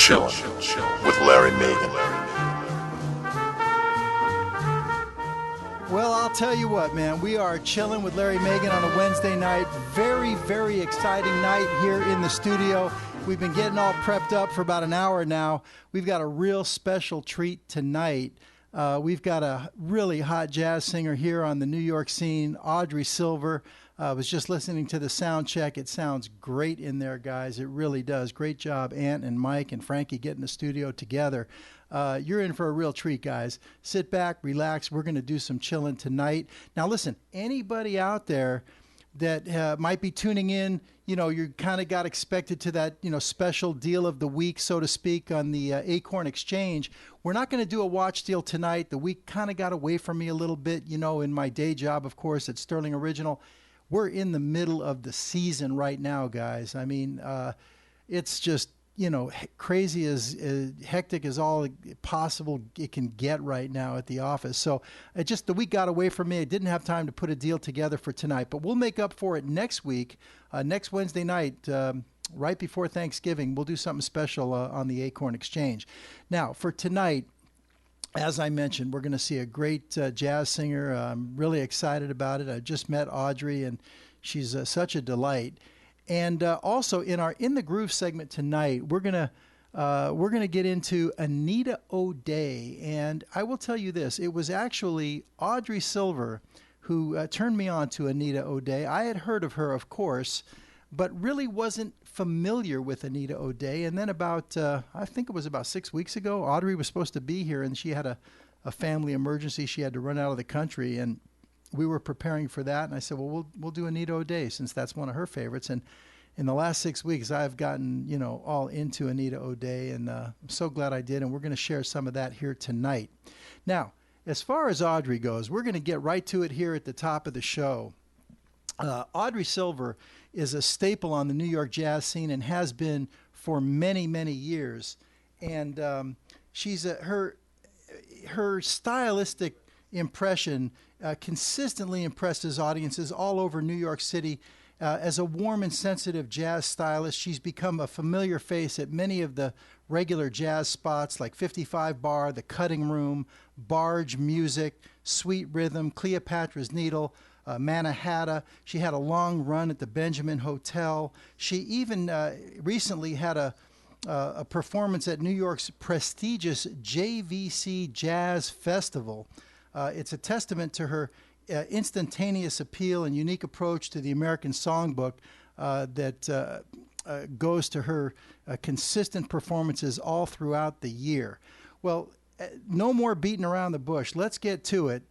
Chillin' with Larry Megan. Well, I'll tell you what, man. We are chilling with Larry Megan on a Wednesday night. Very, very exciting night here in the studio. We've been getting all prepped up for about an hour now. We've got a real special treat tonight. We've got a really hot jazz singer here on the New York scene, Audrey Silver. I was just listening to the sound check. It sounds great in there, guys. It really does. Great job, Ant and Mike and Frankie getting the studio together. You're in for a real treat, guys. Sit back, relax. We're going to do some chilling tonight. Now, listen, anybody out there that might be tuning in, you know, you kind of got expected to that, you know, special deal of the week, so to speak, on the Acorn Exchange. We're not going to do a watch deal tonight. The week kind of got away from me a little bit, you know, in my day job, of course, at Sterling Original. We're in the middle of the season right now, guys. I mean, it's just, you know, crazy as hectic as all possible it can get right now at the office. So the week got away from me. I didn't have time to put a deal together for tonight, but we'll make up for it next week, next Wednesday night, right before Thanksgiving. We'll do something special on the Acorn Exchange. Now, for tonight, as I mentioned, we're going to see a great jazz singer. I'm really excited about it. I just met Audrey, and she's such a delight. And also in our In the Groove segment tonight, we're gonna get into Anita O'Day. And I will tell you this: it was actually Audrey Silver who turned me on to Anita O'Day. I had heard of her, of course, but really wasn't familiar with Anita O'Day. And then about, I think it was about 6 weeks ago, Audrey was supposed to be here, and she had a family emergency. She had to run out of the country, and we were preparing for that. And I said, well, we'll do Anita O'Day, since that's one of her favorites. And in the last 6 weeks, I've gotten, you know, all into Anita O'Day, and I'm so glad I did. And we're going to share some of that here tonight. Now, as far as Audrey goes, we're going to get right to it here at the top of the show. Audrey Silver is a staple on the New York jazz scene and has been for many, many years. And she's her stylistic impression consistently impresses audiences all over New York City. As a warm and sensitive jazz stylist, she's become a familiar face at many of the regular jazz spots like 55 Bar, The Cutting Room, Barge Music, Sweet Rhythm, Cleopatra's Needle, Mannahatta. She had a long run at the Benjamin Hotel. She even recently had a performance at New York's prestigious JVC Jazz Festival. It's a testament to her instantaneous appeal and unique approach to the American songbook that goes to her consistent performances all throughout the year. Well, no more beating around the bush. Let's get to it.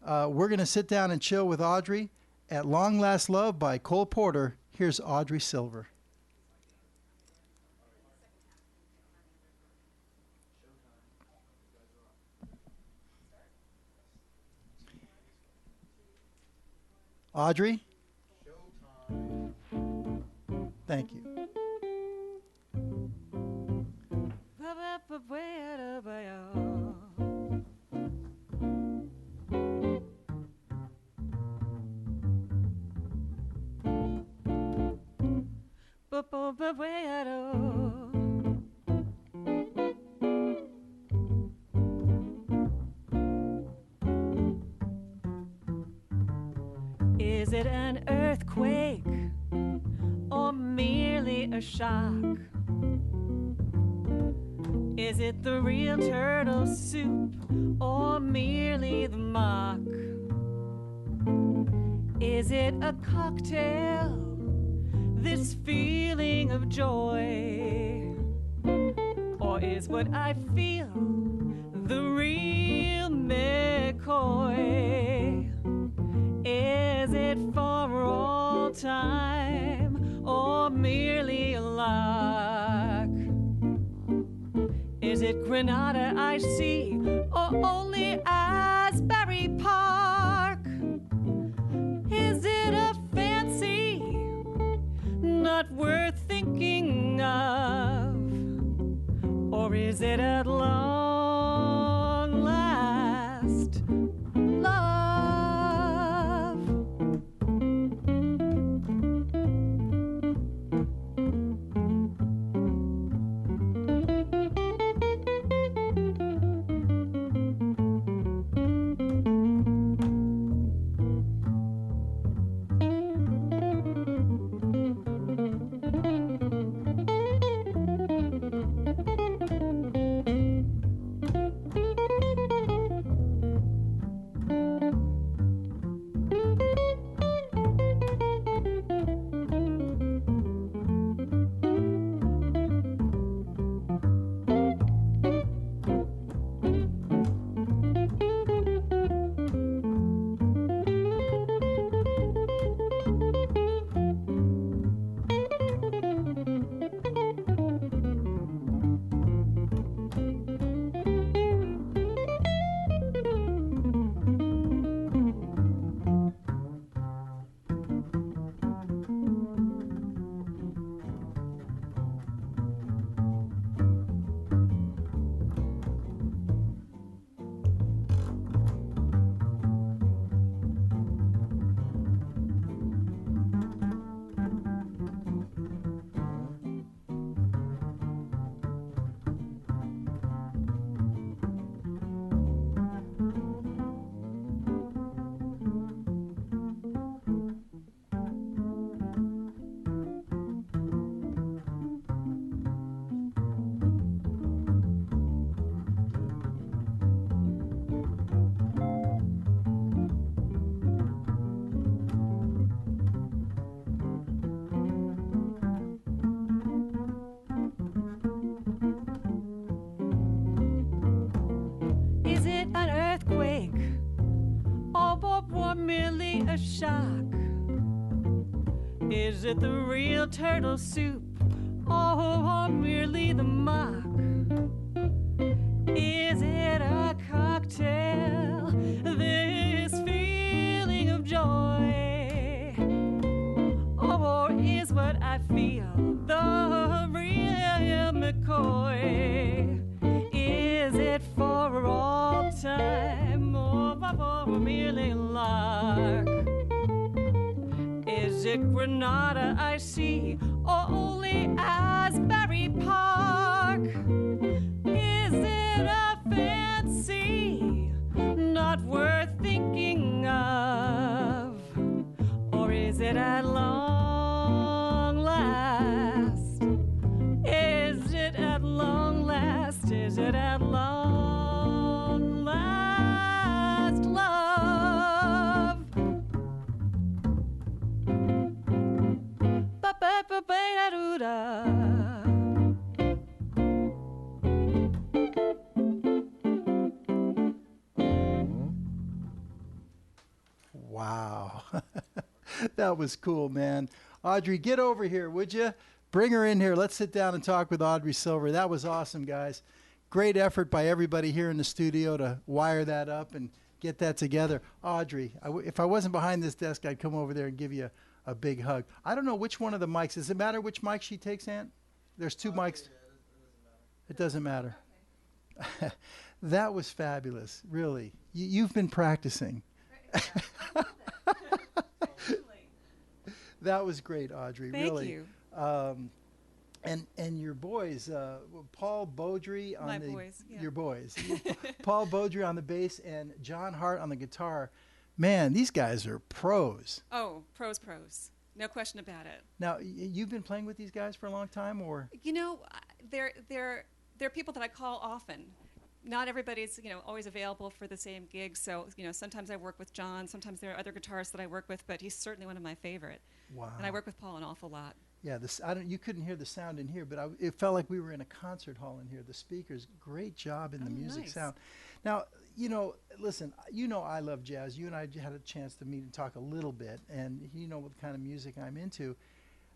We're going to sit down and chill with Audrey. At Long Last Love by Cole Porter, here's Audrey Silver. Audrey? Thank you. Is it an earthquake or merely a shock? Is it the real turtle soup or merely the mock? Is it a cocktail, this feeling of joy? Or is what I feel the real McCoy? Is it for all time or merely a lark? Is it Granada I see or only Asbury Park? Is it a fancy not worth thinking of? Or is it at long last love? the shock? Is it the real turtle soup or merely the mock? Is it a cocktail, this feeling of joy? Or is what I feel the real McCoy? Is it for all time or for merely a lark? Is it Granada I see or only Asbury Park? Is it a fancy not worth thinking of? Or is it at long last? Is it at long last? Is it at long last love? Ba-ba-ba-ba-da-doo-da. Wow. That was cool, man. Audrey, get over here, would you? Bring her in here. Let's sit down and talk with Audrey Silver. That was awesome, guys. Great effort by everybody here in the studio to wire that up and get that together. Audrey, if I wasn't behind this desk, I'd come over there and give you a big hug. I don't know which one of the mics. Does it matter which mic she takes, Aunt? There's two mics. It doesn't matter. That was fabulous, really. You've been practicing. That was great, Audrey. Thank really. you. And your boys, Paul Beaudry on My the boys, yeah. your boys, Paul Beaudry on the bass and John Hart on the guitar. Man, these guys are pros. Oh, pros. No question about it. Now, you've been playing with these guys for a long time, or? You know, they're people that I call often. Not everybody's, always available for the same gigs. So, sometimes I work with John. Sometimes there are other guitarists that I work with, but he's certainly one of my favorite. Wow. And I work with Paul an awful lot. Yeah, you couldn't hear the sound in here, but it felt like we were in a concert hall in here. The speakers, great job in the music nice. sound. Now, listen, I love jazz. You and I had a chance to meet and talk a little bit, and you know what kind of music I'm into.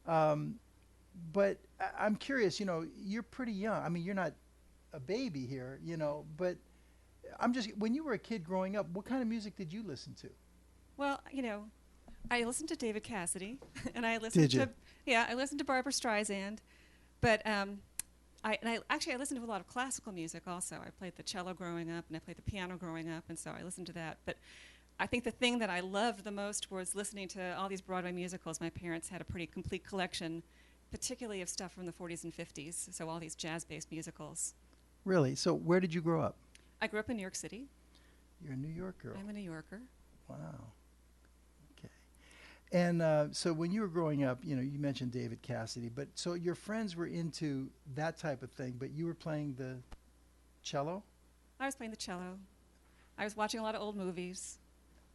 But I'm curious, you're pretty young. I mean, you're not a baby here, but when you were a kid growing up, what kind of music did you listen to? Well, I listened to David Cassidy, and I listened I listened to Barbra Streisand, but I listened to a lot of classical music also. I played the cello growing up, and I played the piano growing up, and so I listened to that. But I think the thing that I loved the most was listening to all these Broadway musicals. My parents had a pretty complete collection, particularly of stuff from the 40s and 50s, so all these jazz-based musicals. Really? So where did you grow up? I grew up in New York City. You're a New York girl. I'm a New Yorker. Wow. Okay. And so when you were growing up, you mentioned David Cassidy, but so your friends were into that type of thing, but you were playing the cello? I was playing the cello. I was watching a lot of old movies.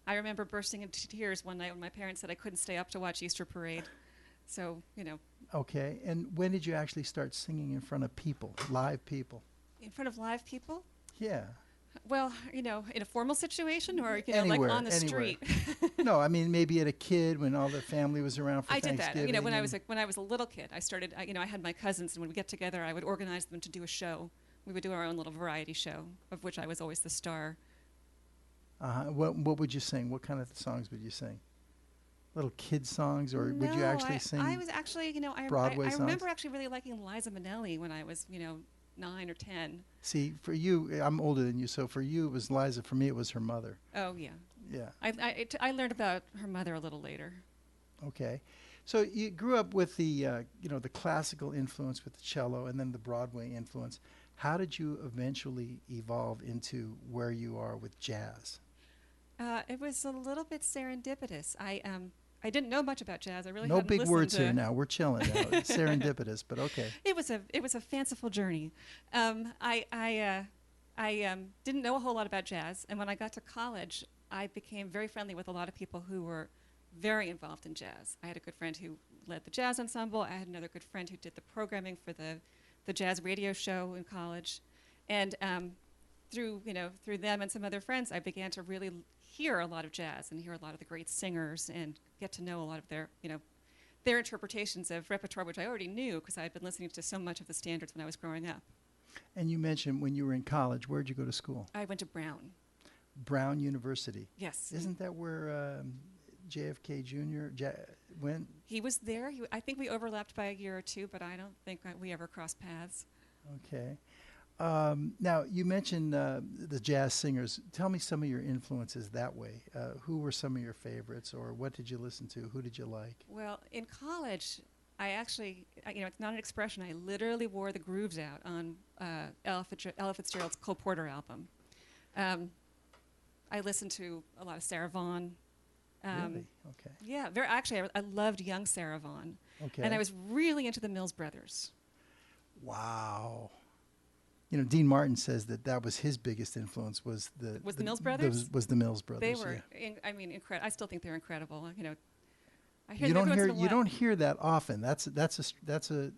I remember bursting into tears one night when my parents said I couldn't stay up to watch Easter Parade. So, Okay. And when did you actually start singing in front of people, live people? In front of live people? Yeah. Well, in a formal situation or, Anywhere, like on the anywhere. street. No, I mean, maybe at a kid when all the family was around for I did Thanksgiving. that. When I was a little kid, I started, I had my cousins, and when we get together, I would organize them to do a show. We would do our own little variety show, of which I was always the star. What would you sing? What kind of songs would you sing? Little kid songs, or would you actually sing? I was actually, Broadway I songs? remember actually really liking Liza Minnelli when I was, 9 or 10. See, for you, I'm older than you, so for you it was Liza. For me, it was her mother. Oh, yeah. Yeah. I learned about her mother a little later. Okay. So you grew up with the, the classical influence with the cello and then the Broadway influence. How did you eventually evolve into where you are with jazz? It was a little bit serendipitous. I didn't know much about jazz. I really No hadn't big listened words to here now. We're chilling now. It's serendipitous, but okay. It was a fanciful journey. I didn't know a whole lot about jazz, and when I got to college, I became very friendly with a lot of people who were very involved in jazz. I had a good friend who led the jazz ensemble. I had another good friend who did the programming for the jazz radio show in college, and through them and some other friends, I began to really hear a lot of jazz and hear a lot of the great singers and get to know a lot of their, their interpretations of repertoire, which I already knew because I had been listening to so much of the standards when I was growing up. And you mentioned when you were in college, where'd you go to school? I went to Brown. Brown University. Yes. Isn't that where JFK Jr. Went? He was there. I think we overlapped by a year or two, but I don't think we ever crossed paths. Okay. Now, you mentioned the jazz singers. Tell me some of your influences that way. Who were some of your favorites, or what did you listen to? Who did you like? Well, in college, I actually, it's not an expression. I literally wore the grooves out on Ella Fitzgerald's Cole Porter album. I listened to a lot of Sarah Vaughan. Really? Okay. Yeah, actually, I loved young Sarah Vaughan. Okay. And I was really into the Mills Brothers. Wow. Dean Martin says that was his biggest influence was the Mills Brothers. Was the Mills Brothers? They were, yeah. incredible. I still think they're incredible. I You hear them every once in a while. don't hear that often. That's a.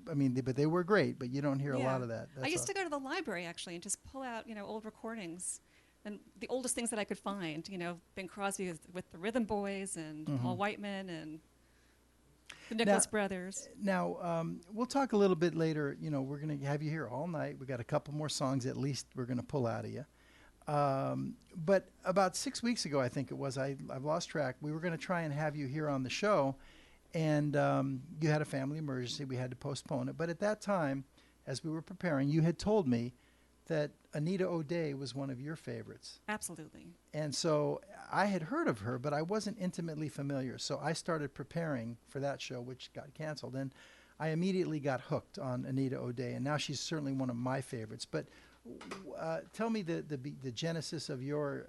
I mean, but they were great, but you don't hear a lot of that. I used to go to the library actually and just pull out old recordings, and the oldest things that I could find. Bing Crosby with the Rhythm Boys and Paul Whiteman and the Nicholas Brothers. Now, we'll talk a little bit later. We're going to have you here all night. We got a couple more songs at least we're going to pull out of you. But about 6 weeks ago, I think it was, I've lost track, we were going to try and have you here on the show, and you had a family emergency. We had to postpone it. But at that time, as we were preparing, you had told me that Anita O'Day was one of your favorites. Absolutely. And so I had heard of her, but I wasn't intimately familiar. So I started preparing for that show, which got canceled. And I immediately got hooked on Anita O'Day, and now she's certainly one of my favorites. But tell me the genesis of your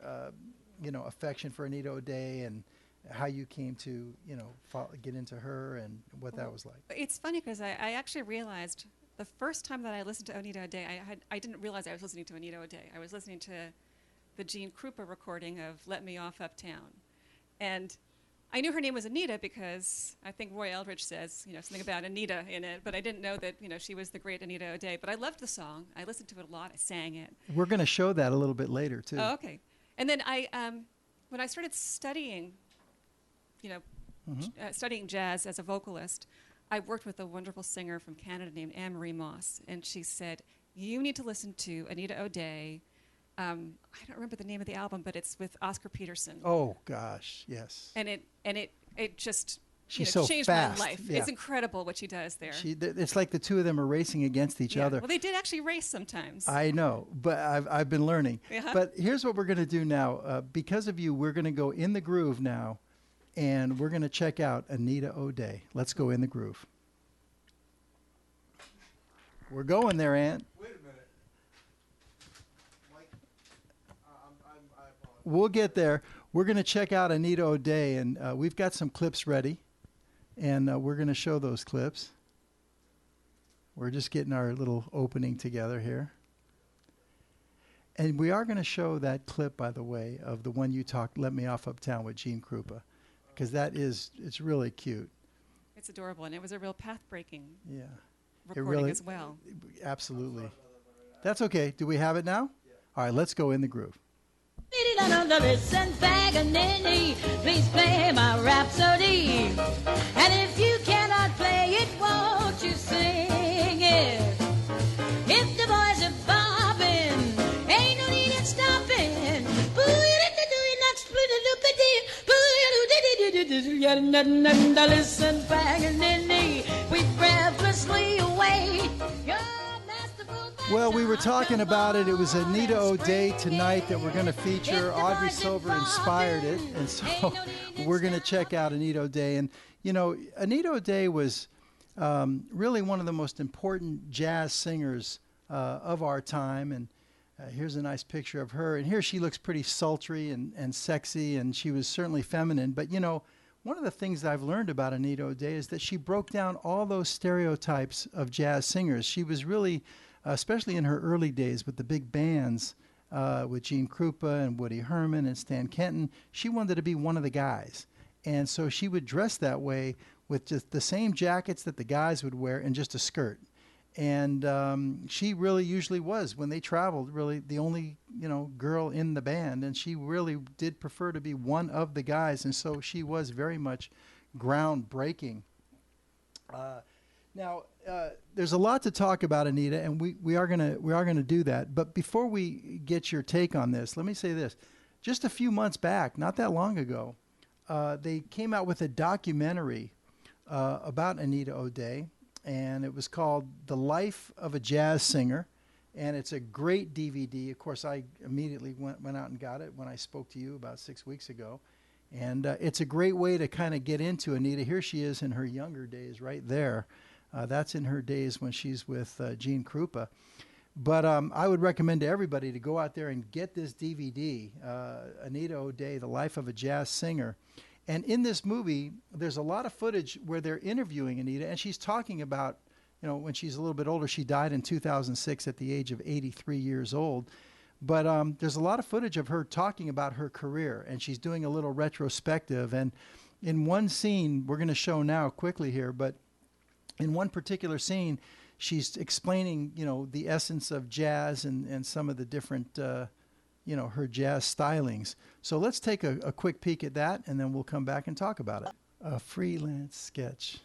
affection for Anita O'Day and how you came to get into her and what that was like. It's funny because I actually realized the first time that I listened to Anita O'Day, I didn't realize I was listening to Anita O'Day. I was listening to the Gene Krupa recording of "Let Me Off Uptown," and I knew her name was Anita because I think Roy Eldridge says, something about Anita in it, but I didn't know that, she was the great Anita O'Day. But I loved the song. I listened to it a lot. I sang it. We're going to show that a little bit later, too. Oh, okay. And then when I started studying, studying jazz as a vocalist, I worked with a wonderful singer from Canada named Anne-Marie Moss, and she said, you need to listen to Anita O'Day. I don't remember the name of the album, but it's with Oscar Peterson. Oh gosh, yes. And it just She's so changed fast. my life. Yeah. It's incredible what she does there. It's like the two of them are racing against each other. Well, they did actually race sometimes. I know, but I've been learning. Yeah. But here's what we're going to do now. Because of you, we're going to go in the groove now, and we're going to check out Anita O'Day. Let's go in the groove. We're going there, Aunt. Wait a minute. We'll get there. We're going to check out Anita O'Day, and we've got some clips ready, and we're going to show those clips. We're just getting our little opening together here. And we are going to show that clip, by the way, of the one you talked, Let Me Off Uptown with Gene Krupa, because it's really cute. It's adorable, and it was a real path-breaking recording as well. Absolutely. That's okay. Do we have it now? Yeah. All right, let's go in the groove. Listen, Paganini, please play my Rhapsody. And if you cannot play it, won't you sing it? If the boys are bobbing, ain't no need in stopping. Listen, Paganini, we breathlessly await your masterful. Well, we were talking about it. It was Anita O'Day tonight that we're going to feature. Audrey Silver inspired it, and so we're going to check out Anita O'Day. And, Anita O'Day was really one of the most important jazz singers of our time. And here's a nice picture of her. And here she looks pretty sultry and sexy, and she was certainly feminine. But, one of the things I've learned about Anita O'Day is that she broke down all those stereotypes of jazz singers. She was really, especially in her early days with the big bands, with Gene Krupa and Woody Herman and Stan Kenton, she wanted to be one of the guys. And so she would dress that way with just the same jackets that the guys would wear and just a skirt. And she really usually was, when they traveled, really the only girl in the band, and she really did prefer to be one of the guys, and so she was very much groundbreaking. Now, there's a lot to talk about, Anita, and we are gonna do that. But before we get your take on this, let me say this: just a few months back, not that long ago, they came out with a documentary about Anita O'Day, and it was called "The Life of a Jazz Singer," and it's a great DVD. Of course, I immediately went out and got it when I spoke to you about 6 weeks ago. And it's a great way to kind of get into Anita. Here she is in her younger days right there. That's in her days when she's with Gene Krupa. But I would recommend to everybody to go out there and get this DVD, Anita O'Day, The Life of a Jazz Singer. And in this movie, there's a lot of footage where they're interviewing Anita, and she's talking about, when she's a little bit older. She died in 2006 at the age of 83 years old. But there's a lot of footage of her talking about her career, and she's doing a little retrospective. And in one scene, we're going to show now quickly here, but in one particular scene, she's explaining, the essence of jazz and some of the different, her jazz stylings. So let's take a quick peek at that, and then we'll come back and talk about it. A freelance sketch,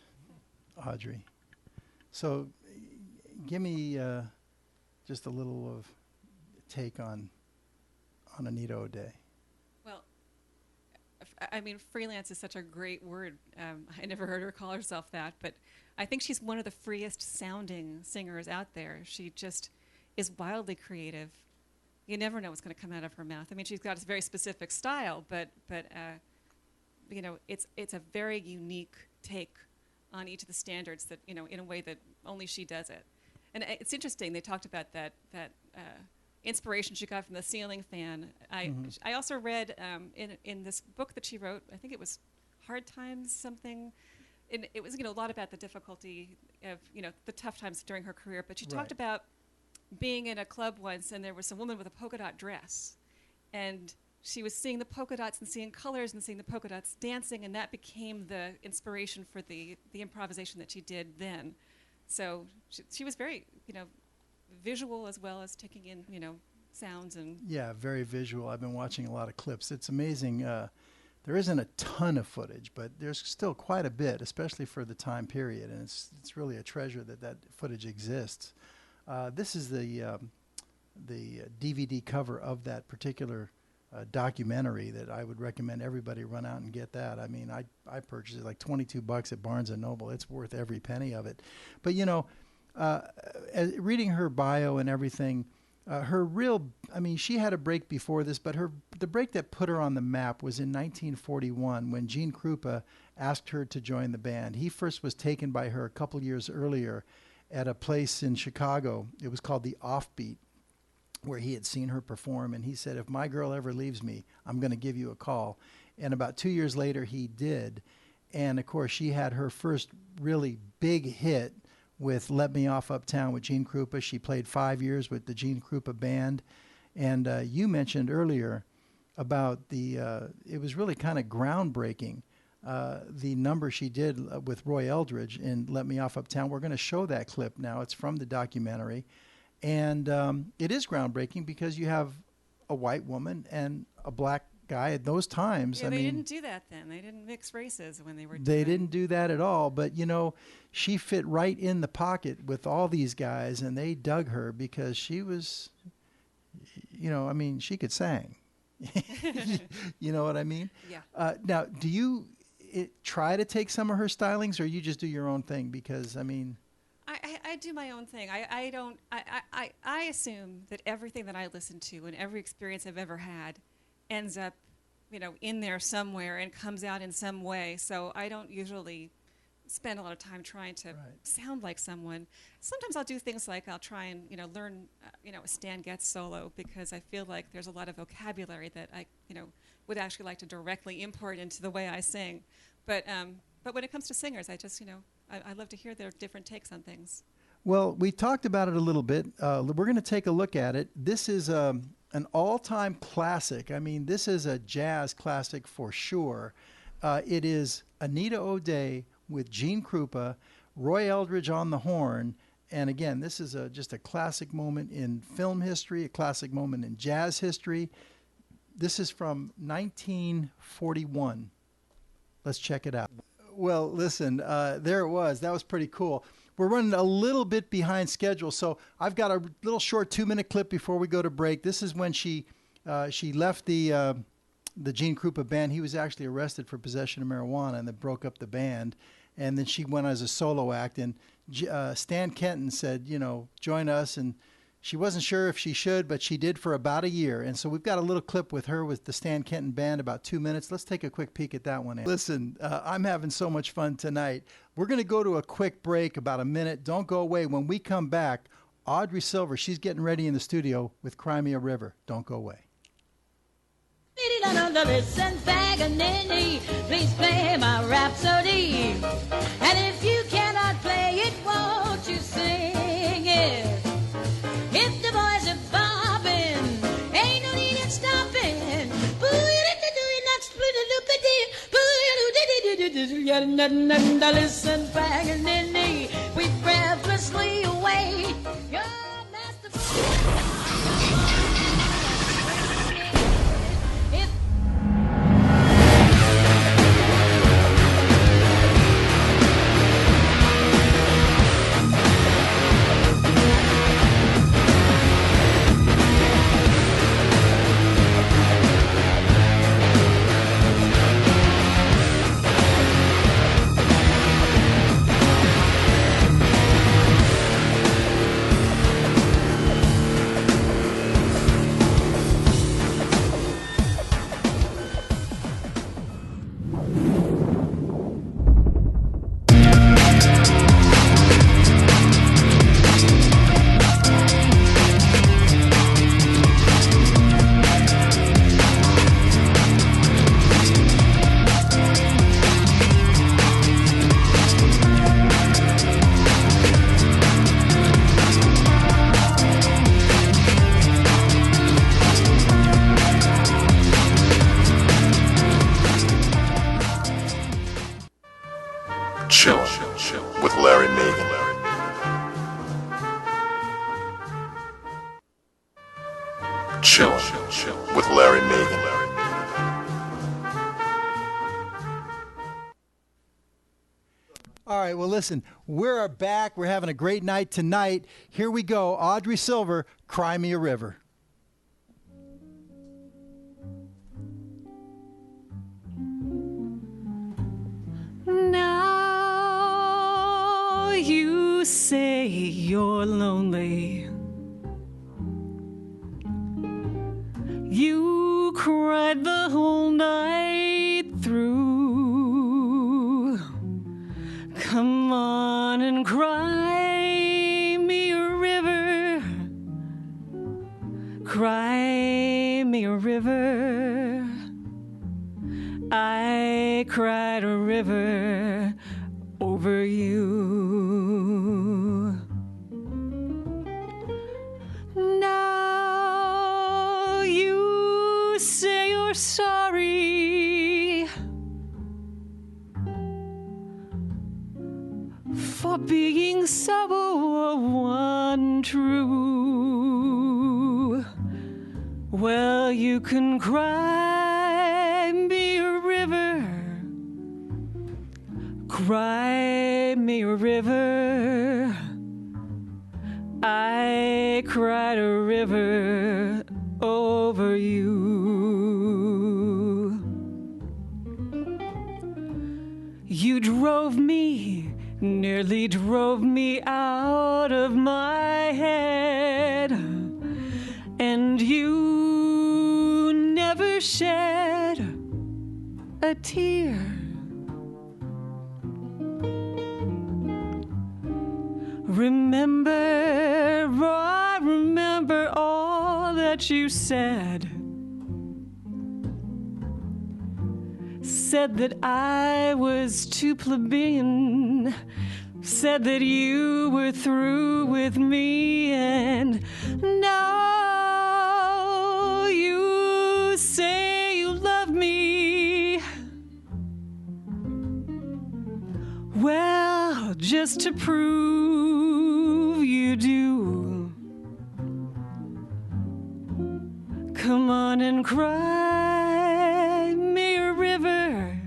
Audrey. So give me just a little of take on Anita O'Day. Well, freelance is such a great word. I never heard her call herself that, but I think she's one of the freest sounding singers out there. She just is wildly creative. You never know what's going to come out of her mouth. She's got a very specific style, but it's a very unique take on each of the standards that, in a way that only she does it. And it's interesting. They talked about that inspiration she got from the ceiling fan. I also read in this book that she wrote, I think it was Hard Times something. It was a lot about the difficulty of the tough times during her career. But she talked about being in a club once, and there was a woman with a polka dot dress, and she was seeing the polka dots and seeing colors and seeing the polka dots dancing, and that became the inspiration for the improvisation that she did then. So she was very visual as well as taking in, sounds and... Yeah, very visual. I've been watching a lot of clips. It's amazing. There isn't a ton of footage, but there's still quite a bit, especially for the time period, and it's really a treasure that footage exists. This is the DVD cover of that particular documentary that I would recommend everybody run out and get that. I purchased it like $22 at Barnes & Noble. It's worth every penny of it. But, reading her bio and everything, she had a break before this, but the break that put her on the map was in 1941 when Gene Krupa asked her to join the band. He first was taken by her a couple years earlier at a place in Chicago. It was called the Offbeat, where he had seen her perform, and he said, if my girl ever leaves me, I'm going to give you a call. And about 2 years later, he did. And, of course, she had her first really big hit with Let Me Off Uptown with Gene Krupa. She played 5 years with the Gene Krupa Band. And you mentioned earlier about it was really kind of groundbreaking, the number she did with Roy Eldridge in Let Me Off Uptown. We're going to show that clip now. It's from the documentary. And it is groundbreaking because you have a white woman and a black guy at those times. Yeah, they didn't do that then. They didn't mix races when they were doing They didn't do that at all. But, she fit right in the pocket with all these guys, and they dug her because she was, she could sing. You know what I mean? Yeah. Now, do you try to take some of her stylings, or you just do your own thing? Because, I do my own thing. I assume that everything that I listen to and every experience I've ever had ends up, in there somewhere and comes out in some way. So I don't usually spend a lot of time trying to sound like someone. Sometimes I'll do things like I'll try and, learn, a Stan Getz solo because I feel like there's a lot of vocabulary that I, would actually like to directly import into the way I sing. But when it comes to singers, I just, I love to hear their different takes on things. Well, we talked about it a little bit. We're going to take a look at it. This is an all-time classic. This is a jazz classic for sure. It is Anita O'Day with Gene Krupa, Roy Eldridge on the horn, And again, this is just a classic moment in film history, a classic moment in jazz history. This is from 1941. Let's check it out. Well, listen, there it was. That was pretty cool. We're running a little bit behind schedule, so I've got a little short 2-minute clip before we go to break. This is when she left the Gene Krupa band. He was actually arrested for possession of marijuana, and they broke up the band. And then she went as a solo act, and Stan Kenton said, join us. And she wasn't sure if she should, but she did for about a year. And so we've got a little clip with her with the Stan Kenton band, about 2 minutes. Let's take a quick peek at that one. Listen, I'm having so much fun tonight. We're going to go to a quick break, about a minute. Don't go away. When we come back, Audrey Silver, she's getting ready in the studio with Cry Me a River. Don't go away. Listen, Paganini, please play my rhapsody. And if you cannot play it, won't you sing it? If the boys are bobbing, ain't no need in stopping. Listen, Paganini, we breathlessly await your masterful. Chill with Larry Megan. Chill with Larry Megan. All right, well, listen, we're back. We're having a great night tonight. Here we go. Audrey Silver, Cry Me a River. Now you say you're lonely. You cried the whole night through. Come on and cry me a river. Cry me a river. I cried a river over you. Now you say you're sorry for being so untrue. Well, you can cry me a river. Cry me a river. I cried a river over you. You drove me, nearly drove me out of my head, and you never shed a tear. I remember all that you said. Said that I was too plebeian. Said that you were through with me, and now you say you love me. Well, just to prove Come on and cry me a river,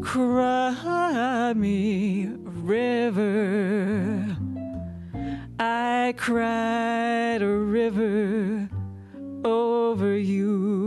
cry me a river. I cried a river over you.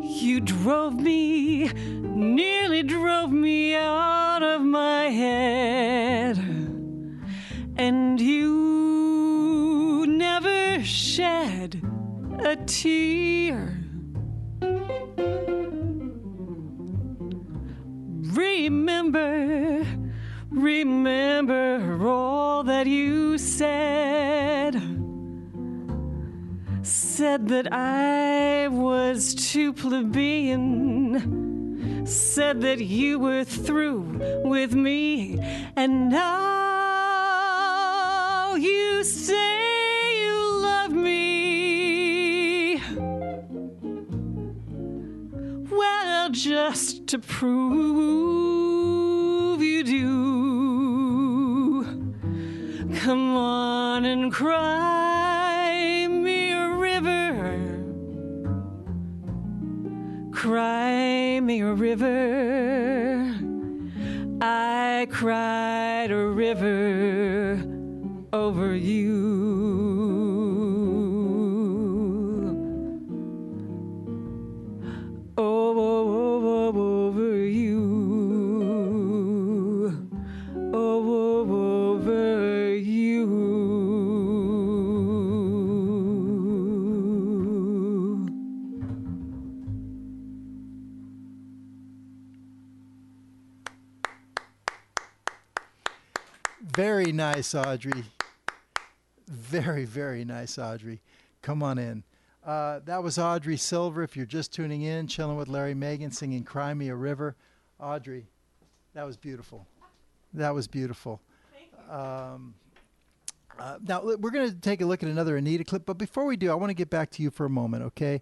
You drove me, nearly drove me out of my head, and you never shed a tear. Remember, remember all that you said. Said that I was too plebeian, said that you were through with me, and now you say you love me. Well, just to prove you do, come on and cry me a river, cry me a river. I cried a river over you. Oh, over you. Oh, over you. Very nice, Audrey. Very, very nice, Audrey. Come on in. That was Audrey Silver. If you're just tuning in, chilling with Larry Megan, singing Cry Me a River. Audrey, that was beautiful. That was beautiful. Thank you. Now, we're going to take a look at another Anita clip, but before we do, I want to get back to you for a moment, okay?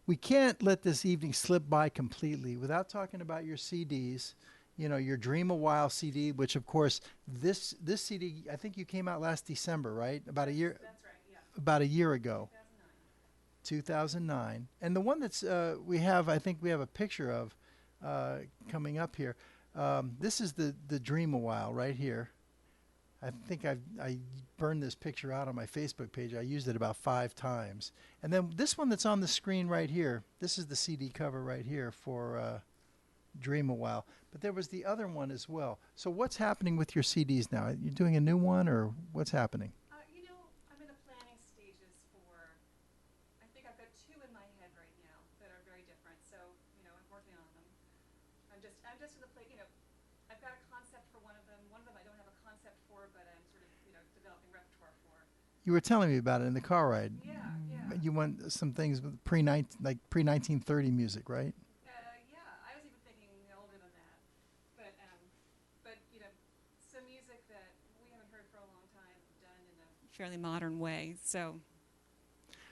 We can't let this evening slip by completely without talking about your CDs. You know, your Dream a While CD, which, of course, this CD, I think you came out last December, right? About a year. That's right, yeah. About a year ago. 2009. And the one that's we have, I think we have a picture of coming up here. This is the Dream a While right here. I think I burned this picture out on my Facebook page. I used it about 5 times. And then this one that's on the screen right here, this is the CD cover right here for Dream a While. But there was the other one as well. So what's happening with your CDs now? Are you doing a new one, or what's happening? You know, I'm in the planning stages for, I think I've got 2 in my head right now that are very different. So, you know, I'm working on them. I'm just in the play, you know, I've got a concept for one of them. One of them I don't have a concept for, but I'm sort of, you know, developing repertoire for. You were telling me about it in the car ride. Yeah, yeah. You want some things with pre-1930 music, right? Yeah, I was even thinking older than that. But you know, some music that we haven't heard for a long time, done in a fairly modern way. So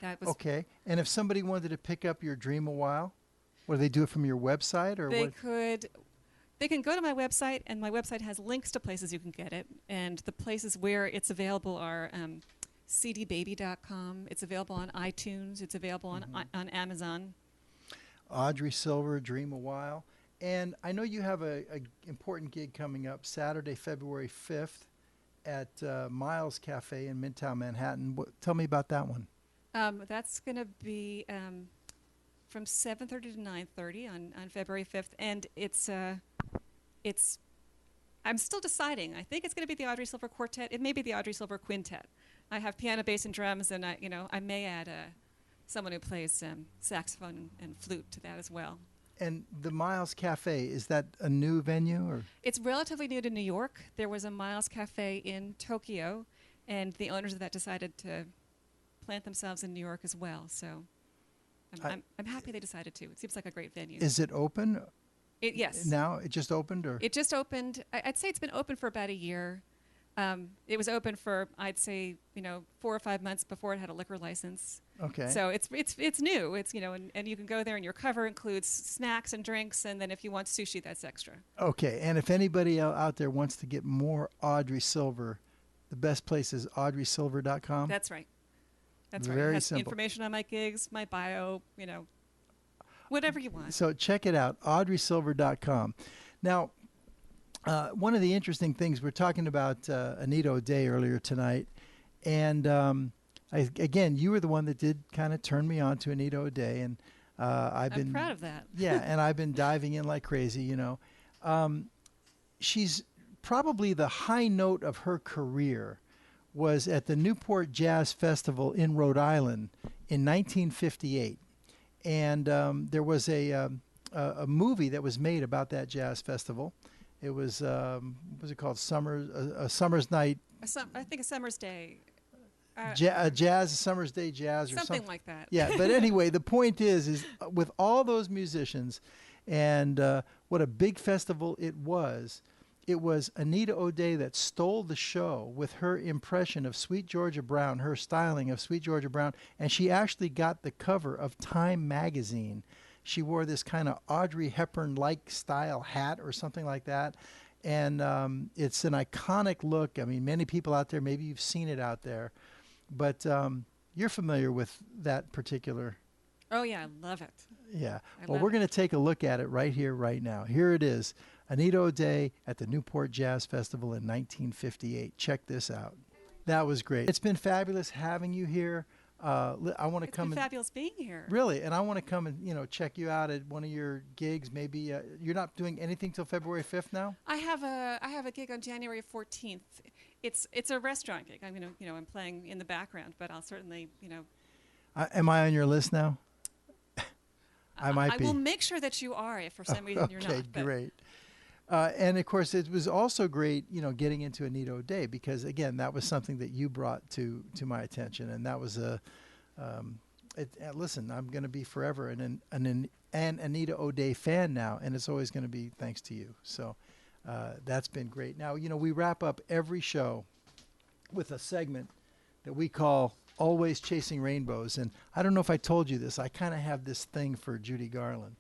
that was Okay. And if somebody wanted to pick up your Dream a While, would they do it from your website, or they what? could. They can go to my website, and my website has links to places you can get it. And the places where it's available are cdbaby.com. It's available on iTunes. It's available on Amazon. Audrey Silver, Dream a While. And I know you have a important gig coming up Saturday, February 5th at Miles Cafe in Midtown Manhattan. Tell me about that one. That's going to be from 7:30 to 9:30 on February 5th. And it's I'm still deciding. I think it's going to be the Audrey Silver Quartet. It may be the Audrey Silver Quintet. I have piano, bass, and drums, and I may add someone who plays saxophone and flute to that as well. And the Miles Cafe, is that a new venue? Or? It's relatively new to New York. There was a Miles Cafe in Tokyo, and the owners of that decided to plant themselves in New York as well. So I'm happy they decided to. It seems like a great venue. Is it open? Yes. Now it just opened, or? It just opened. I'd say it's been open for about a year. It was open for, I'd say, 4 or 5 months before it had a liquor license. Okay. So it's new. It's and you can go there, and your cover includes snacks and drinks, and then if you want sushi, that's extra. Okay. And if anybody out there wants to get more Audrey Silver, the best place is audreysilver.com. That's right. That's right. Very it has simple. Information on my gigs, my bio, whatever you want. So check it out, audreysilver.com. Now, one of the interesting things, we're talking about Anita O'Day earlier tonight, and again, you were the one that did kind of turn me on to Anita O'Day, and I'm proud of that. Yeah, and I've been diving in like crazy, She's probably the high note of her career was at the Newport Jazz Festival in Rhode Island in 1958. And there was a movie that was made about that jazz festival. It was, what was it called? A Summer's Night. I think a Summer's Day. A Summer's Day Jazz or something like that. Yeah, but anyway, the point is with all those musicians and what a big festival it was Anita O'Day that stole the show with her impression of Sweet Georgia Brown, her styling of Sweet Georgia Brown, and she actually got the cover of Time magazine. She wore this kind of Audrey Hepburn-like style hat or something like that, and it's an iconic look. I mean, many people out there, maybe you've seen it out there, but you're familiar with that particular... Oh, yeah, I love it. Yeah. Well, we're going to take a look at it right here, right now. Here it is. Anita O'Day at the Newport Jazz Festival in 1958. Check this out. That was great. It's been fabulous having you here. I want to come. It's been fabulous being here. Really, and I want to come and check you out at one of your gigs. Maybe you're not doing anything till February 5th now. I have a gig on January 14th. It's a restaurant gig. I'm playing in the background, but I'll certainly Am I on your list now? I might be. I will make sure that you are if for some reason you're not. Okay, great. And of course, it was also great, getting into Anita O'Day because, again, that was something that you brought to my attention, and that was listen, I'm going to be forever an Anita O'Day fan now, and it's always going to be thanks to you. So that's been great. Now, we wrap up every show with a segment that we call Always Chasing Rainbows, and I don't know if I told you this. I kind of have this thing for Judy Garland.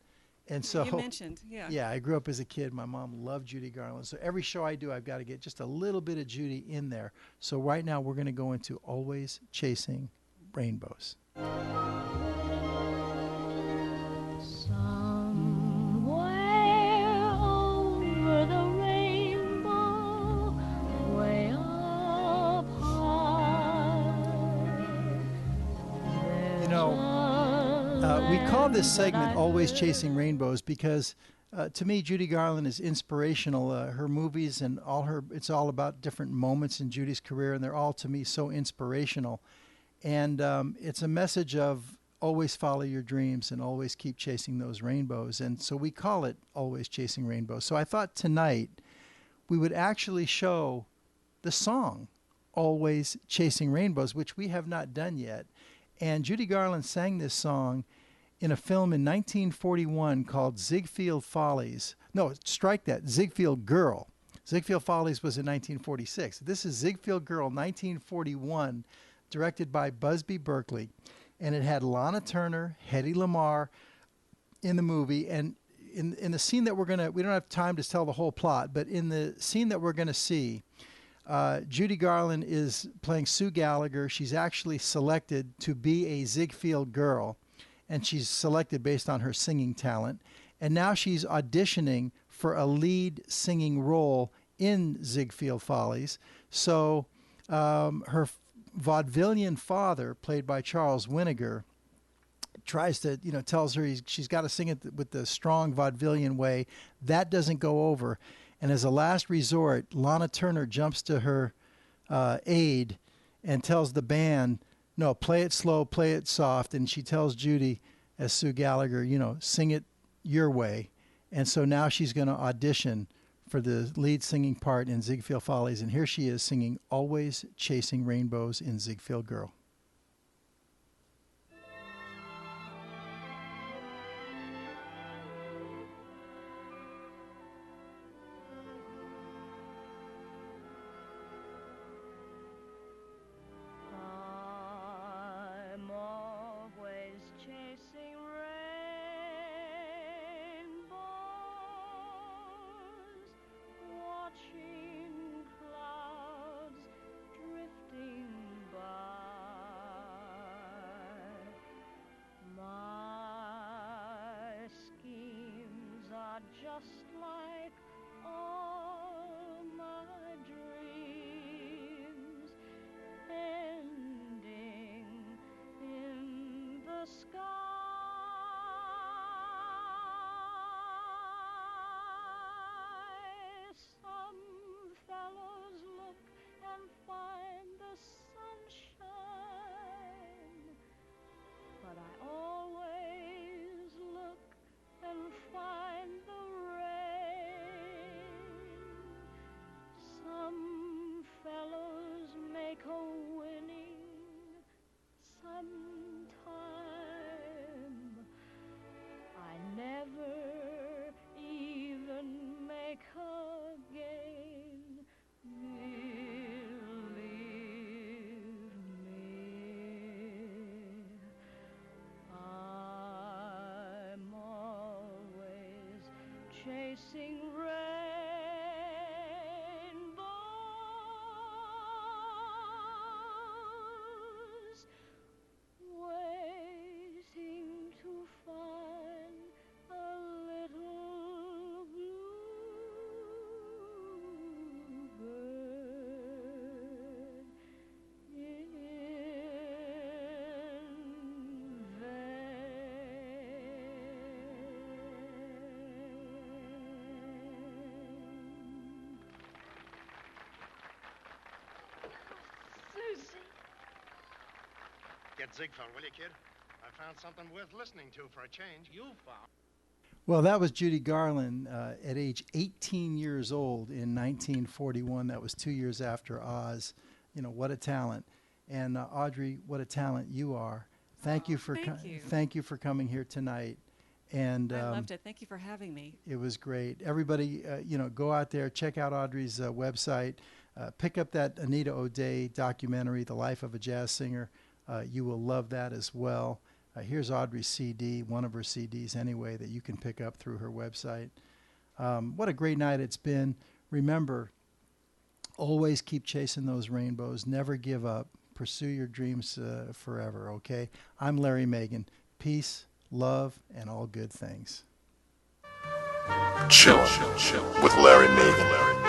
And so you mentioned, yeah. Yeah, I grew up as a kid. My mom loved Judy Garland. So every show I do, I've got to get just a little bit of Judy in there. So right now we're going to go into Always Chasing Rainbows. Somewhere over the rainbow, way up high. We call this segment Always Chasing Rainbows because to me, Judy Garland is inspirational. Her movies and it's all about different moments in Judy's career, and they're all, to me, so inspirational. And it's a message of always follow your dreams and always keep chasing those rainbows. And so we call it Always Chasing Rainbows. So I thought tonight we would actually show the song Always Chasing Rainbows, which we have not done yet. And Judy Garland sang this song in a film in 1941 called Ziegfeld Follies. No, strike that, Ziegfeld Girl. Ziegfeld Follies was in 1946. This is Ziegfeld Girl, 1941, directed by Busby Berkeley. And it had Lana Turner, Hedy Lamarr in the movie. And in the scene that we don't have time to tell the whole plot, but in the scene that we're going to see, Judy Garland is playing Sue Gallagher. She's actually selected to be a Ziegfeld Girl, and she's selected based on her singing talent. And now she's auditioning for a lead singing role in Ziegfeld Follies. So her vaudevillian father, played by Charles Winnegar, tries to, tells her she's got to sing it with the strong vaudevillian way. That doesn't go over. And as a last resort, Lana Turner jumps to her aid and tells the band, no, play it slow, play it soft. And she tells Judy, as Sue Gallagher, sing it your way. And so now she's going to audition for the lead singing part in Ziegfeld Follies. And here she is singing Always Chasing Rainbows in Ziegfeld Girl. Just like all my dreams, ending in the sky. Some fellows look and find the sunshine, but I always look and find the rain. Some fellows make a winning sometime. I never even make a gain. Believe me, I'm always chasing rainbows, waiting to find a little bluebird in Susie. Get Ziegfeld, will you, kid? I found something worth listening to for a change. You found? Well, that was Judy Garland at age 18 years old in 1941. That was 2 years after Oz. What a talent. And Audrey, what a talent you are. Thank you for coming here tonight. And I loved it. Thank you for having me. It was great. Everybody, go out there, check out Audrey's website, pick up that Anita O'Day documentary, The Life of a Jazz Singer. You will love that as well. Here's Audrey's CD, one of her CDs anyway, that you can pick up through her website. What a great night it's been. Remember, always keep chasing those rainbows. Never give up. Pursue your dreams forever, okay? I'm Larry Megan. Peace, love, and all good things. Chill with Larry Megan.